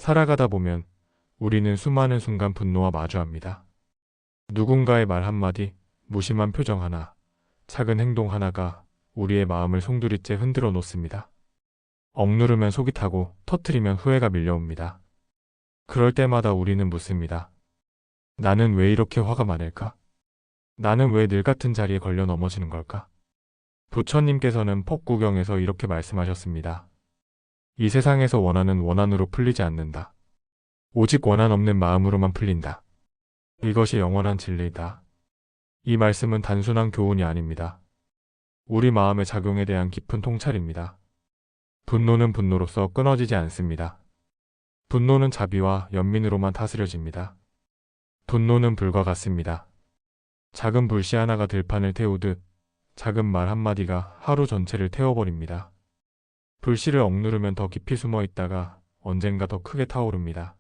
살아가다 보면 우리는 수많은 순간 분노와 마주합니다. 누군가의 말 한마디, 무심한 표정 하나, 작은 행동 하나가 우리의 마음을 송두리째 흔들어 놓습니다. 억누르면 속이 타고 터트리면 후회가 밀려옵니다. 그럴 때마다 우리는 묻습니다. 나는 왜 이렇게 화가 많을까? 나는 왜 늘 같은 자리에 걸려 넘어지는 걸까? 부처님께서는 법구경에서 이렇게 말씀하셨습니다. 이 세상에서 원한은 원한으로 풀리지 않는다. 오직 원한 없는 마음으로만 풀린다. 이것이 영원한 진리이다. 이 말씀은 단순한 교훈이 아닙니다. 우리 마음의 작용에 대한 깊은 통찰입니다. 분노는 분노로서 끊어지지 않습니다. 분노는 자비와 연민으로만 다스려집니다. 분노는 불과 같습니다. 작은 불씨 하나가 들판을 태우듯 작은 말 한마디가 하루 전체를 태워버립니다. 불씨를 억누르면 더 깊이 숨어 있다가 언젠가 더 크게 타오릅니다.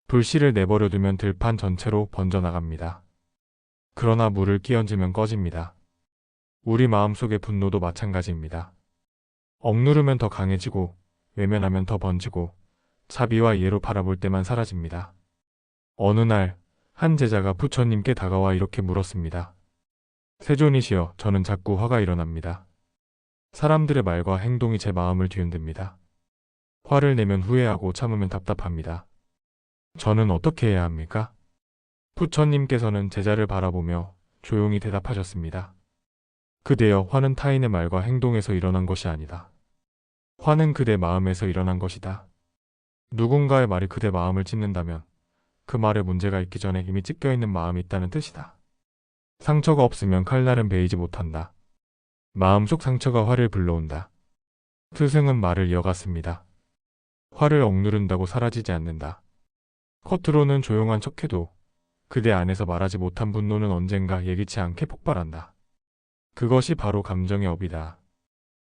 불씨를 내버려두면 들판 전체로 번져나갑니다. 그러나 물을 끼얹으면 꺼집니다. 우리 마음속의 분노도 마찬가지입니다. 억누르면 더 강해지고 외면하면 더 번지고 자비와 이해로 바라볼 때만 사라집니다. 어느 날 한 제자가 부처님께 다가와 이렇게 물었습니다. 세존이시여, 저는 자꾸 화가 일어납니다. 사람들의 말과 행동이 제 마음을 뒤흔듭니다. 화를 내면 후회하고 참으면 답답합니다. 저는 어떻게 해야 합니까? 부처님께서는 제자를 바라보며 조용히 대답하셨습니다. 그대여, 화는 타인의 말과 행동에서 일어난 것이 아니다. 화는 그대 마음에서 일어난 것이다. 누군가의 말이 그대 마음을 찢는다면 그 말에 문제가 있기 전에 이미 찢겨있는 마음이 있다는 뜻이다. 상처가 없으면 칼날은 베이지 못한다. 마음속 상처가 화를 불러온다. 스승은 말을 이어갔습니다. 화를 억누른다고 사라지지 않는다. 겉으로는 조용한 척해도 그대 안에서 말하지 못한 분노는 언젠가 예기치 않게 폭발한다. 그것이 바로 감정의 업이다.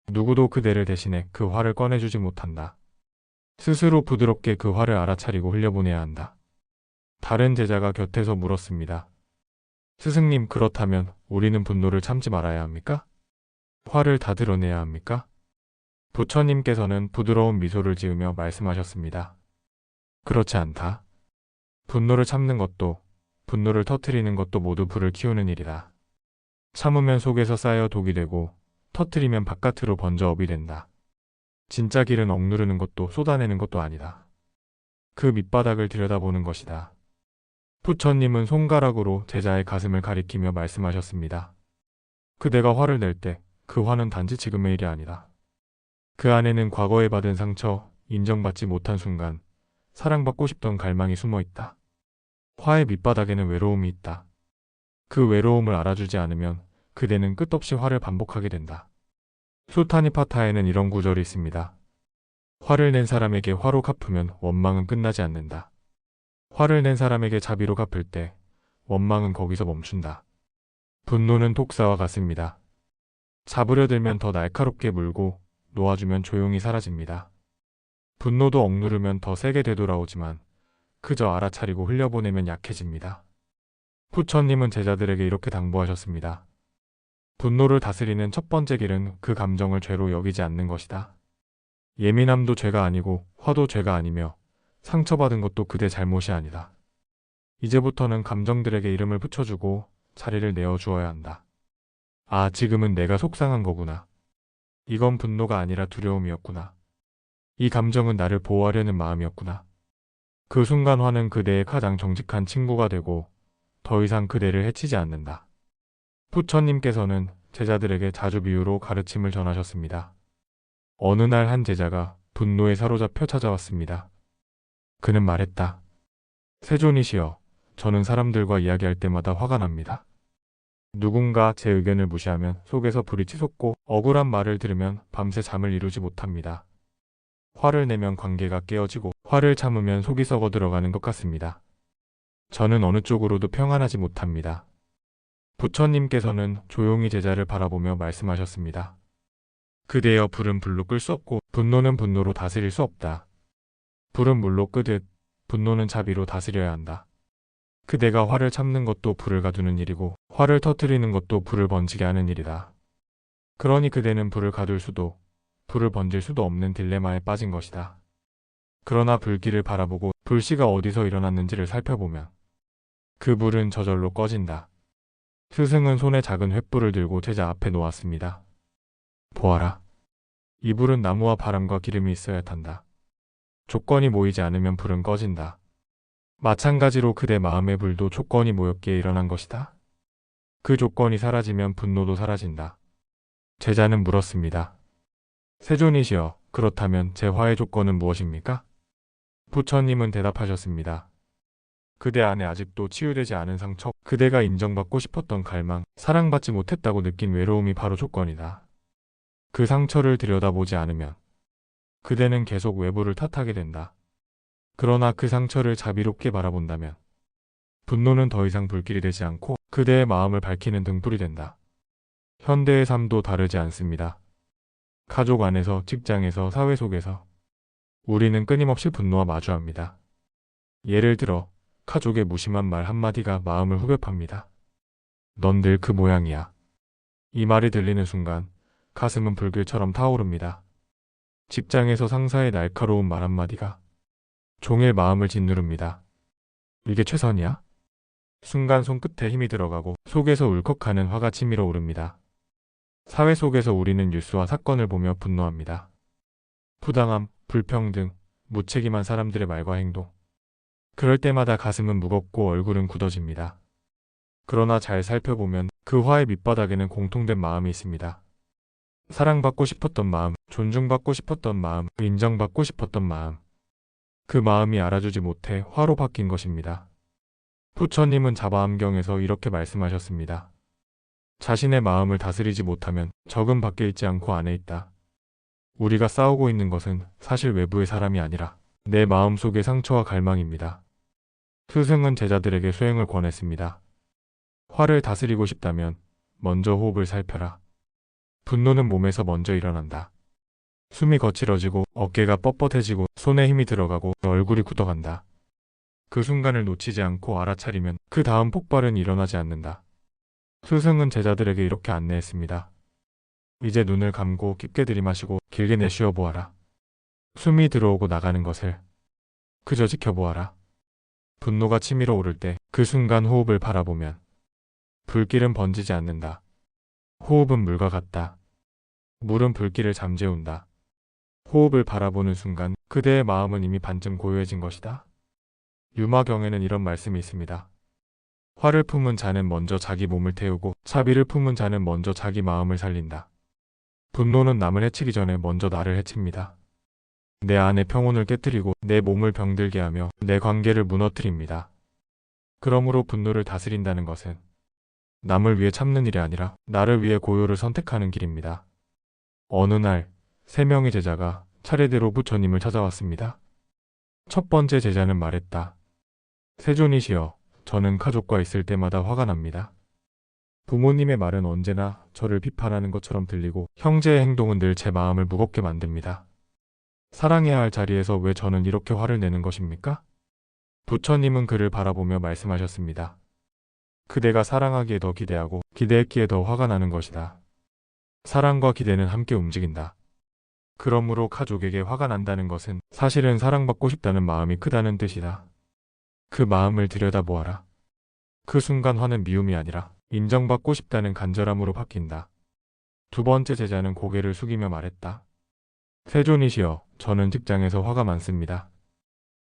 누구도 그대를 대신해 그 화를 꺼내주지 못한다. 스스로 부드럽게 그 화를 알아차리고 흘려보내야 한다. 다른 제자가 곁에서 물었습니다. 스승님, 그렇다면 우리는 분노를 참지 말아야 합니까? 화를 다 드러내야 합니까? 부처님께서는 부드러운 미소를 지으며 말씀하셨습니다. 그렇지 않다. 분노를 참는 것도, 분노를 터뜨리는 것도 모두 불을 키우는 일이다. 참으면 속에서 쌓여 독이 되고 터뜨리면 바깥으로 번져 업이 된다. 진짜 길은 억누르는 것도 쏟아내는 것도 아니다. 그 밑바닥을 들여다보는 것이다. 부처님은 손가락으로 제자의 가슴을 가리키며 말씀하셨습니다. 그대가 화를 낼 때 그 화는 단지 지금의 일이 아니다. 그 안에는 과거에 받은 상처, 인정받지 못한 순간, 사랑받고 싶던 갈망이 숨어 있다. 화의 밑바닥에는 외로움이 있다. 그 외로움을 알아주지 않으면 그대는 끝없이 화를 반복하게 된다. 수타니파타에는 이런 구절이 있습니다. 화를 낸 사람에게 화로 갚으면 원망은 끝나지 않는다. 화를 낸 사람에게 자비로 갚을 때 원망은 거기서 멈춘다. 분노는 독사와 같습니다. 잡으려 들면 더 날카롭게 물고 놓아주면 조용히 사라집니다. 분노도 억누르면 더 세게 되돌아오지만 그저 알아차리고 흘려보내면 약해집니다. 부처님은 제자들에게 이렇게 당부하셨습니다. 분노를 다스리는 첫 번째 길은 그 감정을 죄로 여기지 않는 것이다. 예민함도 죄가 아니고 화도 죄가 아니며 상처받은 것도 그대 잘못이 아니다. 이제부터는 감정들에게 이름을 붙여주고 자리를 내어주어야 한다. 아, 지금은 내가 속상한 거구나. 이건 분노가 아니라 두려움이었구나. 이 감정은 나를 보호하려는 마음이었구나. 그 순간 화는 그대의 가장 정직한 친구가 되고 더 이상 그대를 해치지 않는다. 부처님께서는 제자들에게 자주 비유로 가르침을 전하셨습니다. 어느 날 한 제자가 분노에 사로잡혀 찾아왔습니다. 그는 말했다. 세존이시여, 저는 사람들과 이야기할 때마다 화가 납니다. 누군가 제 의견을 무시하면 속에서 불이 치솟고 억울한 말을 들으면 밤새 잠을 이루지 못합니다. 화를 내면 관계가 깨어지고 화를 참으면 속이 썩어 들어가는 것 같습니다. 저는 어느 쪽으로도 평안하지 못합니다. 부처님께서는 조용히 제자를 바라보며 말씀하셨습니다. 그대여, 불은 불로 끌 수 없고 분노는 분노로 다스릴 수 없다. 불은 물로 끄듯 분노는 자비로 다스려야 한다. 그대가 화를 참는 것도 불을 가두는 일이고 화를 터뜨리는 것도 불을 번지게 하는 일이다. 그러니 그대는 불을 가둘 수도 불을 번질 수도 없는 딜레마에 빠진 것이다. 그러나 불길을 바라보고 불씨가 어디서 일어났는지를 살펴보면 그 불은 저절로 꺼진다. 스승은 손에 작은 횃불을 들고 제자 앞에 놓았습니다. 보아라. 이 불은 나무와 바람과 기름이 있어야 탄다. 조건이 모이지 않으면 불은 꺼진다. 마찬가지로 그대 마음의 불도 조건이 모였기에 일어난 것이다. 그 조건이 사라지면 분노도 사라진다. 제자는 물었습니다. 세존이시여, 그렇다면 제 화의 조건은 무엇입니까? 부처님은 대답하셨습니다. 그대 안에 아직도 치유되지 않은 상처, 그대가 인정받고 싶었던 갈망, 사랑받지 못했다고 느낀 외로움이 바로 조건이다. 그 상처를 들여다보지 않으면 그대는 계속 외부를 탓하게 된다. 그러나 그 상처를 자비롭게 바라본다면 분노는 더 이상 불길이 되지 않고 그대의 마음을 밝히는 등불이 된다. 현대의 삶도 다르지 않습니다. 가족 안에서, 직장에서, 사회 속에서 우리는 끊임없이 분노와 마주합니다. 예를 들어 가족의 무심한 말 한마디가 마음을 후벼팝니다. 넌 늘 그 모양이야. 이 말이 들리는 순간 가슴은 불길처럼 타오릅니다. 직장에서 상사의 날카로운 말 한마디가 종일 마음을 짓누릅니다. 이게 최선이야? 순간 손끝에 힘이 들어가고 속에서 울컥하는 화가 치밀어 오릅니다. 사회 속에서 우리는 뉴스와 사건을 보며 분노합니다. 부당함, 불평등, 무책임한 사람들의 말과 행동. 그럴 때마다 가슴은 무겁고 얼굴은 굳어집니다. 그러나 잘 살펴보면 그 화의 밑바닥에는 공통된 마음이 있습니다. 사랑받고 싶었던 마음, 존중받고 싶었던 마음, 인정받고 싶었던 마음. 그 마음이 알아주지 못해 화로 바뀐 것입니다. 부처님은 자바암경에서 이렇게 말씀하셨습니다. 자신의 마음을 다스리지 못하면 적은 밖에 있지 않고 안에 있다. 우리가 싸우고 있는 것은 사실 외부의 사람이 아니라 내 마음속의 상처와 갈망입니다. 스승은 제자들에게 수행을 권했습니다. 화를 다스리고 싶다면 먼저 호흡을 살펴라. 분노는 몸에서 먼저 일어난다. 숨이 거칠어지고 어깨가 뻣뻣해지고 손에 힘이 들어가고 얼굴이 굳어간다. 그 순간을 놓치지 않고 알아차리면 그 다음 폭발은 일어나지 않는다. 스승은 제자들에게 이렇게 안내했습니다. 이제 눈을 감고 깊게 들이마시고 길게 내쉬어 보아라. 숨이 들어오고 나가는 것을 그저 지켜보아라. 분노가 치밀어 오를 때 그 순간 호흡을 바라보면 불길은 번지지 않는다. 호흡은 물과 같다. 물은 불길을 잠재운다. 호흡을 바라보는 순간 그대의 마음은 이미 반쯤 고요해진 것이다. 유마경에는 이런 말씀이 있습니다. 화를 품은 자는 먼저 자기 몸을 태우고 자비를 품은 자는 먼저 자기 마음을 살린다. 분노는 남을 해치기 전에 먼저 나를 해칩니다. 내 안의 평온을 깨뜨리고 내 몸을 병들게 하며 내 관계를 무너뜨립니다. 그러므로 분노를 다스린다는 것은 남을 위해 참는 일이 아니라 나를 위해 고요를 선택하는 길입니다. 어느 날 3명의 제자가 차례대로 부처님을 찾아왔습니다. 첫 번째 제자는 말했다. 세존이시여, 저는 가족과 있을 때마다 화가 납니다. 부모님의 말은 언제나 저를 비판하는 것처럼 들리고 형제의 행동은 늘 제 마음을 무겁게 만듭니다. 사랑해야 할 자리에서 왜 저는 이렇게 화를 내는 것입니까? 부처님은 그를 바라보며 말씀하셨습니다. 그대가 사랑하기에 더 기대하고 기대했기에 더 화가 나는 것이다. 사랑과 기대는 함께 움직인다. 그러므로 가족에게 화가 난다는 것은 사실은 사랑받고 싶다는 마음이 크다는 뜻이다. 그 마음을 들여다보아라. 그 순간 화는 미움이 아니라 인정받고 싶다는 간절함으로 바뀐다. 두 번째 제자는 고개를 숙이며 말했다. 세존이시여, 저는 직장에서 화가 많습니다.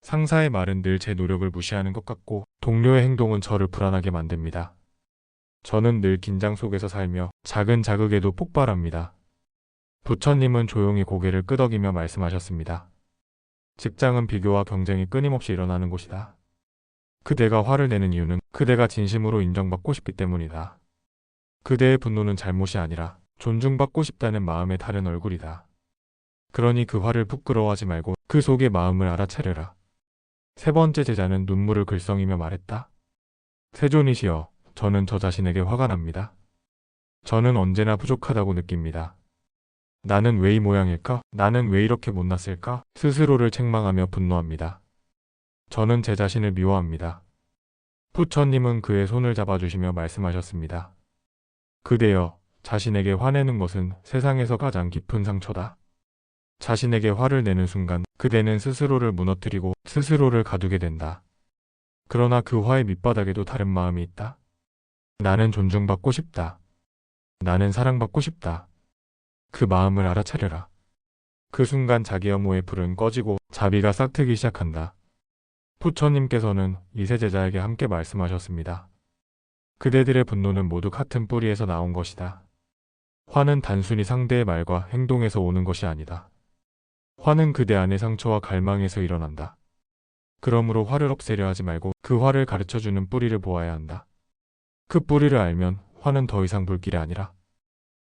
상사의 말은 늘 제 노력을 무시하는 것 같고 동료의 행동은 저를 불안하게 만듭니다. 저는 늘 긴장 속에서 살며 작은 자극에도 폭발합니다. 부처님은 조용히 고개를 끄덕이며 말씀하셨습니다. 직장은 비교와 경쟁이 끊임없이 일어나는 곳이다. 그대가 화를 내는 이유는 그대가 진심으로 인정받고 싶기 때문이다. 그대의 분노는 잘못이 아니라 존중받고 싶다는 마음의 다른 얼굴이다. 그러니 그 화를 부끄러워하지 말고 그 속의 마음을 알아차려라. 세 번째 제자는 눈물을 글썽이며 말했다. 세존이시여, 저는 저 자신에게 화가 납니다. 저는 언제나 부족하다고 느낍니다. 나는 왜 이 모양일까? 나는 왜 이렇게 못났을까? 스스로를 책망하며 분노합니다. 저는 제 자신을 미워합니다. 부처님은 그의 손을 잡아주시며 말씀하셨습니다. 그대여, 자신에게 화내는 것은 세상에서 가장 깊은 상처다. 자신에게 화를 내는 순간 그대는 스스로를 무너뜨리고 스스로를 가두게 된다. 그러나 그 화의 밑바닥에도 다른 마음이 있다. 나는 존중받고 싶다. 나는 사랑받고 싶다. 그 마음을 알아차려라. 그 순간 자기 혐오의 불은 꺼지고 자비가 싹트기 시작한다. 부처님께서는 이세 제자에게 함께 말씀하셨습니다. 그대들의 분노는 모두 같은 뿌리에서 나온 것이다. 화는 단순히 상대의 말과 행동에서 오는 것이 아니다. 화는 그대 안의 상처와 갈망에서 일어난다. 그러므로 화를 없애려 하지 말고 그 화를 가르쳐주는 뿌리를 보아야 한다. 그 뿌리를 알면 화는 더 이상 불길이 아니라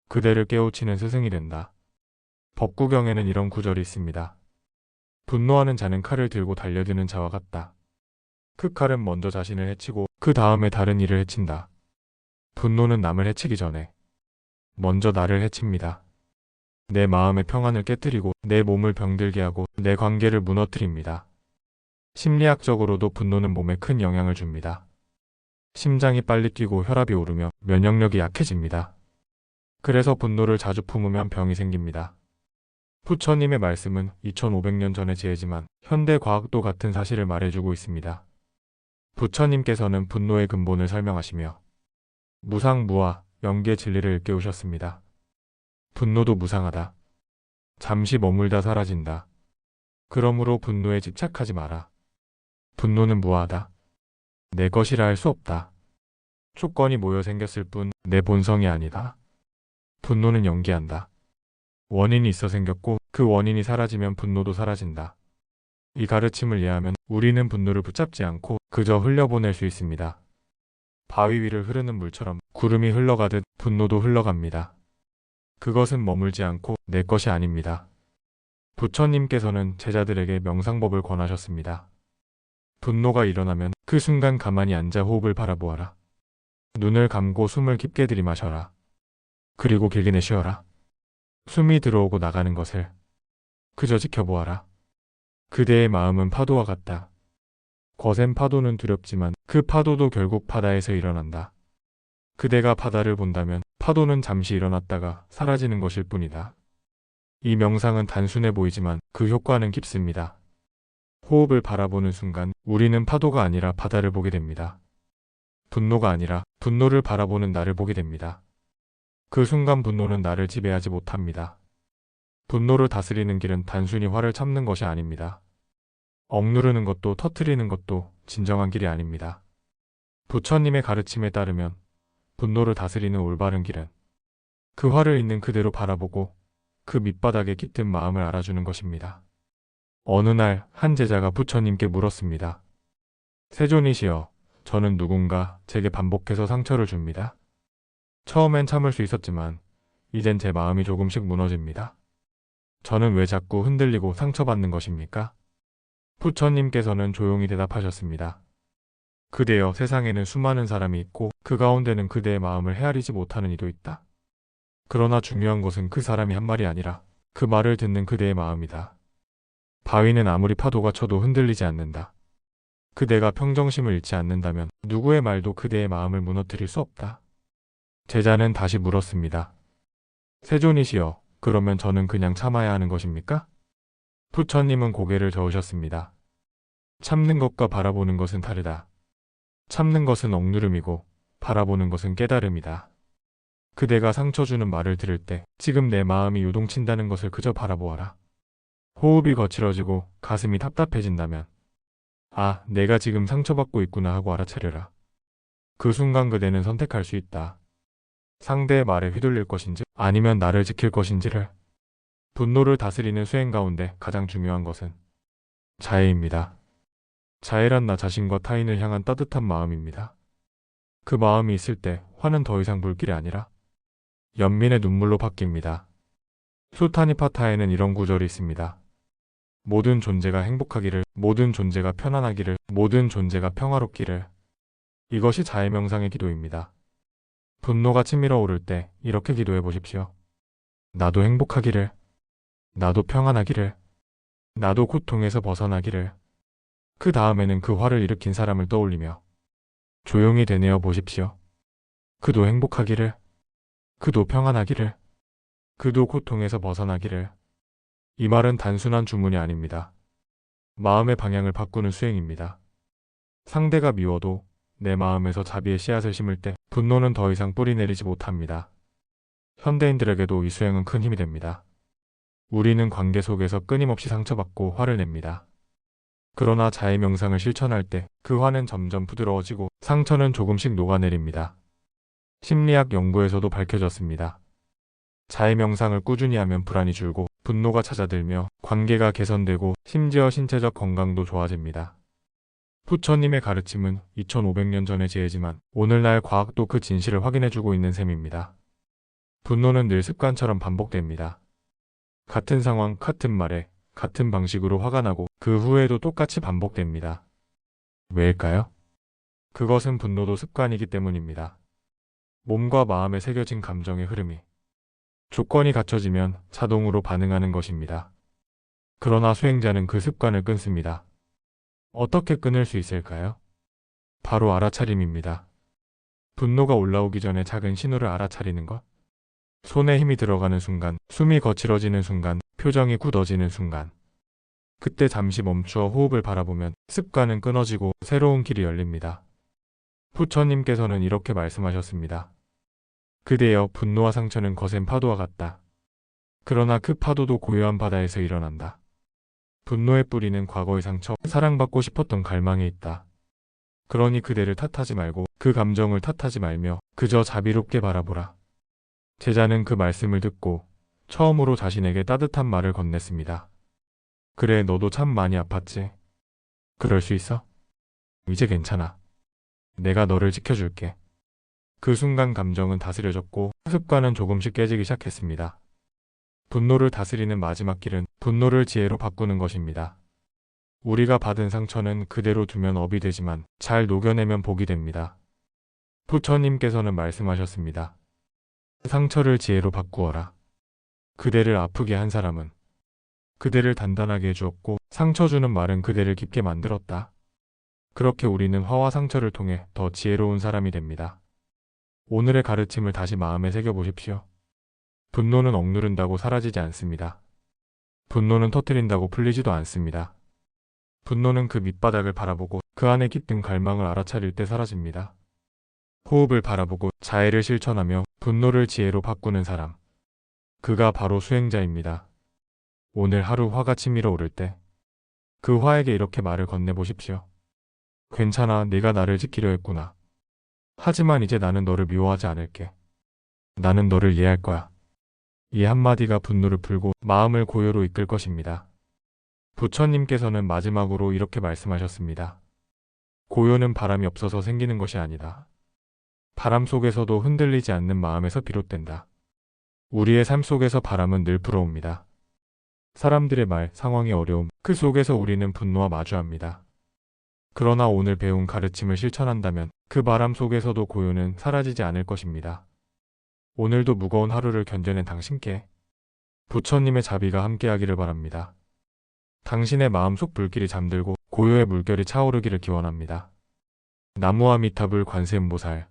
그대를 깨우치는 스승이 된다. 법구경에는 이런 구절이 있습니다. 분노하는 자는 칼을 들고 달려드는 자와 같다. 그 칼은 먼저 자신을 해치고 그 다음에 다른 이를 해친다. 분노는 남을 해치기 전에 먼저 나를 해칩니다. 내 마음의 평안을 깨뜨리고 내 몸을 병들게 하고 내 관계를 무너뜨립니다. 심리학적으로도 분노는 몸에 큰 영향을 줍니다. 심장이 빨리 뛰고 혈압이 오르며 면역력이 약해집니다. 그래서 분노를 자주 품으면 병이 생깁니다. 부처님의 말씀은 2500년 전의 지혜지만 현대 과학도 같은 사실을 말해주고 있습니다. 부처님께서는 분노의 근본을 설명하시며 무상무화, 영계 진리를 일깨우셨습니다. 분노도 무상하다. 잠시 머물다 사라진다. 그러므로 분노에 집착하지 마라. 분노는 무화하다. 내 것이라 할 수 없다. 조건이 모여 생겼을 뿐 내 본성이 아니다. 분노는 연기한다. 원인이 있어 생겼고 그 원인이 사라지면 분노도 사라진다. 이 가르침을 이해하면 우리는 분노를 붙잡지 않고 그저 흘려보낼 수 있습니다. 바위 위를 흐르는 물처럼 구름이 흘러가듯 분노도 흘러갑니다. 그것은 머물지 않고 내 것이 아닙니다. 부처님께서는 제자들에게 명상법을 권하셨습니다. 분노가 일어나면 그 순간 가만히 앉아 호흡을 바라보아라. 눈을 감고 숨을 깊게 들이마셔라. 그리고 길게 내쉬어라. 숨이 들어오고 나가는 것을 그저 지켜보아라. 그대의 마음은 파도와 같다. 거센 파도는 두렵지만 그 파도도 결국 바다에서 일어난다. 그대가 바다를 본다면 파도는 잠시 일어났다가 사라지는 것일 뿐이다. 이 명상은 단순해 보이지만 그 효과는 깊습니다. 호흡을 바라보는 순간 우리는 파도가 아니라 바다를 보게 됩니다. 분노가 아니라 분노를 바라보는 나를 보게 됩니다. 그 순간 분노는 나를 지배하지 못합니다. 분노를 다스리는 길은 단순히 화를 참는 것이 아닙니다. 억누르는 것도 터뜨리는 것도 진정한 길이 아닙니다. 부처님의 가르침에 따르면 분노를 다스리는 올바른 길은 그 화를 있는 그대로 바라보고 그 밑바닥에 깃든 마음을 알아주는 것입니다. 어느 날 한 제자가 부처님께 물었습니다. 세존이시여, 저는 누군가 제게 반복해서 상처를 줍니다. 처음엔 참을 수 있었지만 이젠 제 마음이 조금씩 무너집니다. 저는 왜 자꾸 흔들리고 상처받는 것입니까? 부처님께서는 조용히 대답하셨습니다. 그대여, 세상에는 수많은 사람이 있고 그 가운데는 그대의 마음을 헤아리지 못하는 이도 있다. 그러나 중요한 것은 그 사람이 한 말이 아니라 그 말을 듣는 그대의 마음이다. 바위는 아무리 파도가 쳐도 흔들리지 않는다. 그대가 평정심을 잃지 않는다면 누구의 말도 그대의 마음을 무너뜨릴 수 없다. 제자는 다시 물었습니다. 세존이시여, 그러면 저는 그냥 참아야 하는 것입니까? 부처님은 고개를 저으셨습니다. 참는 것과 바라보는 것은 다르다. 참는 것은 억누름이고 바라보는 것은 깨달음이다. 그대가 상처 주는 말을 들을 때 지금 내 마음이 요동친다는 것을 그저 바라보아라. 호흡이 거칠어지고 가슴이 답답해진다면 아, 내가 지금 상처받고 있구나 하고 알아차려라. 그 순간 그대는 선택할 수 있다. 상대의 말에 휘둘릴 것인지 아니면 나를 지킬 것인지를. 분노를 다스리는 수행 가운데 가장 중요한 것은 자애입니다. 자애란 나 자신과 타인을 향한 따뜻한 마음입니다. 그 마음이 있을 때 화는 더 이상 불길이 아니라 연민의 눈물로 바뀝니다. 수타니파타에는 이런 구절이 있습니다. 모든 존재가 행복하기를, 모든 존재가 편안하기를, 모든 존재가 평화롭기를. 이것이 자애명상의 기도입니다. 분노가 치밀어 오를 때 이렇게 기도해 보십시오. 나도 행복하기를, 나도 평안하기를, 나도 고통에서 벗어나기를. 그 다음에는 그 화를 일으킨 사람을 떠올리며 조용히 되뇌어 보십시오. 그도 행복하기를, 그도 평안하기를, 그도 고통에서 벗어나기를. 이 말은 단순한 주문이 아닙니다. 마음의 방향을 바꾸는 수행입니다. 상대가 미워도 내 마음에서 자비의 씨앗을 심을 때 분노는 더 이상 뿌리 내리지 못합니다. 현대인들에게도 이 수행은 큰 힘이 됩니다. 우리는 관계 속에서 끊임없이 상처받고 화를 냅니다. 그러나 자의 명상을 실천할 때 그 화는 점점 부드러워지고 상처는 조금씩 녹아내립니다. 심리학 연구에서도 밝혀졌습니다. 자의 명상을 꾸준히 하면 불안이 줄고 분노가 잦아들며 관계가 개선되고 심지어 신체적 건강도 좋아집니다. 부처님의 가르침은 2500년 전의 지혜지만 오늘날 과학도 그 진실을 확인해주고 있는 셈입니다. 분노는 늘 습관처럼 반복됩니다. 같은 상황, 같은 말에, 같은 방식으로 화가 나고 그 후에도 똑같이 반복됩니다. 왜일까요? 그것은 분노도 습관이기 때문입니다. 몸과 마음에 새겨진 감정의 흐름이 조건이 갖춰지면 자동으로 반응하는 것입니다. 그러나 수행자는 그 습관을 끊습니다. 어떻게 끊을 수 있을까요? 바로 알아차림입니다. 분노가 올라오기 전에 작은 신호를 알아차리는 것. 손에 힘이 들어가는 순간, 숨이 거칠어지는 순간, 표정이 굳어지는 순간. 그때 잠시 멈추어 호흡을 바라보면 습관은 끊어지고 새로운 길이 열립니다. 부처님께서는 이렇게 말씀하셨습니다. 그대여, 분노와 상처는 거센 파도와 같다. 그러나 그 파도도 고요한 바다에서 일어난다. 분노의 뿌리는 과거의 상처, 사랑받고 싶었던 갈망에 있다. 그러니 그대를 탓하지 말고 그 감정을 탓하지 말며 그저 자비롭게 바라보라. 제자는 그 말씀을 듣고 처음으로 자신에게 따뜻한 말을 건넸습니다. 그래, 너도 참 많이 아팠지? 그럴 수 있어? 이제 괜찮아. 내가 너를 지켜줄게. 그 순간 감정은 다스려졌고 습관은 조금씩 깨지기 시작했습니다. 분노를 다스리는 마지막 길은 분노를 지혜로 바꾸는 것입니다. 우리가 받은 상처는 그대로 두면 업이 되지만 잘 녹여내면 복이 됩니다. 부처님께서는 말씀하셨습니다. 상처를 지혜로 바꾸어라. 그대를 아프게 한 사람은 그대를 단단하게 해주었고 상처 주는 말은 그대를 깊게 만들었다. 그렇게 우리는 화와 상처를 통해 더 지혜로운 사람이 됩니다. 오늘의 가르침을 다시 마음에 새겨보십시오. 분노는 억누른다고 사라지지 않습니다. 분노는 터뜨린다고 풀리지도 않습니다. 분노는 그 밑바닥을 바라보고 그 안에 깃든 갈망을 알아차릴 때 사라집니다. 호흡을 바라보고 자애를 실천하며 분노를 지혜로 바꾸는 사람. 그가 바로 수행자입니다. 오늘 하루 화가 치밀어 오를 때 그 화에게 이렇게 말을 건네보십시오. 괜찮아, 네가 나를 지키려 했구나. 하지만 이제 나는 너를 미워하지 않을게. 나는 너를 이해할 거야. 이 한마디가 분노를 풀고 마음을 고요로 이끌 것입니다. 부처님께서는 마지막으로 이렇게 말씀하셨습니다. 고요는 바람이 없어서 생기는 것이 아니다. 바람 속에서도 흔들리지 않는 마음에서 비롯된다. 우리의 삶 속에서 바람은 늘 불어옵니다. 사람들의 말, 상황의 어려움, 그 속에서 우리는 분노와 마주합니다. 그러나 오늘 배운 가르침을 실천한다면 그 바람 속에서도 고요는 사라지지 않을 것입니다. 오늘도 무거운 하루를 견뎌낸 당신께 부처님의 자비가 함께하기를 바랍니다. 당신의 마음속 불길이 잠들고 고요의 물결이 차오르기를 기원합니다. 나무아미타불 관세음보살.